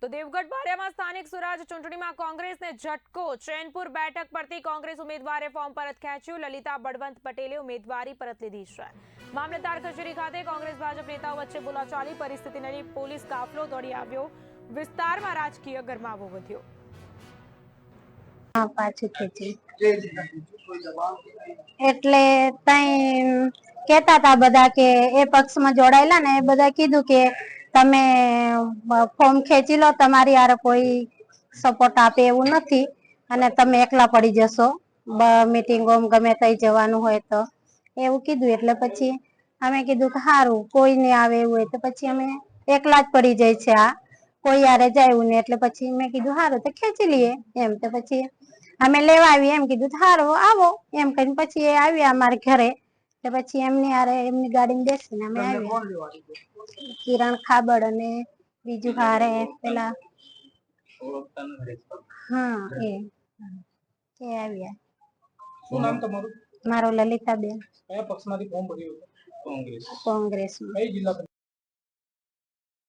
તો દેવગઢ બારિયામાં સ્થાનિક સ્વરાજ ચૂંટણીમાં કોંગ્રેસને ઝટકો। ચેનપુર બેઠક પરથી કોંગ્રેસ ઉમેદવારે ફોર્મ પરત ખેંચ્યું। લલિતા બળવંત પટેલે ઉમેદવારી પરત લીધી છે। મામલતદાર કચેરી ખાતે કોંગ્રેસ ભાજપ નેતાઓ વચ્ચે બોલાચાલી પરિસ્થિતિને લઈ પોલીસ કાફલો દોડી આવ્યો। વિસ્તારમાં રાજકીય ગરમાવો વધ્યો। એટલે તઈ કહેતા હતા બધા કે એ પક્ષમાં જોડાયેલા ને એ બધા કીધું કે તમે ફોર્મ ખેંચી લો, તમારી હારે કોઈ સપોર્ટ આપે એવું નથી અને તમે એકલા પડી જશો મીટિંગોમાં ગમે તઈ જવાનું હોય તો, એવું કીધું। એટલે પછી અમે કીધું કે સારું, કોઈ નહીં આવે એવું હોય તો પછી અમે એકલા જ પડી જાય છે, આ કોઈ યારે જાય ને। એટલે પછી મેં કીધું સારું તો ખેંચી લઈએ એમ। તો પછી અમે લેવા આવીએ એમ કીધું, સારું આવો એમ કરીને પછી એ આવ્યા અમારે ઘરે। તો પછી એમની હારે એમની ગાડીમાં બેસીને અમે આવ્યા। કિરણ ખાબડ અને બીજું હારે પેલા હા એ આવ્યા। શું નામ તમારું? મારો લલિતાબેન, કયા પક્ષમાંથી ફોર્મ ભર્યું? કોંગ્રેસ. કોંગ્રેસમાં। કઈ જિલ્લા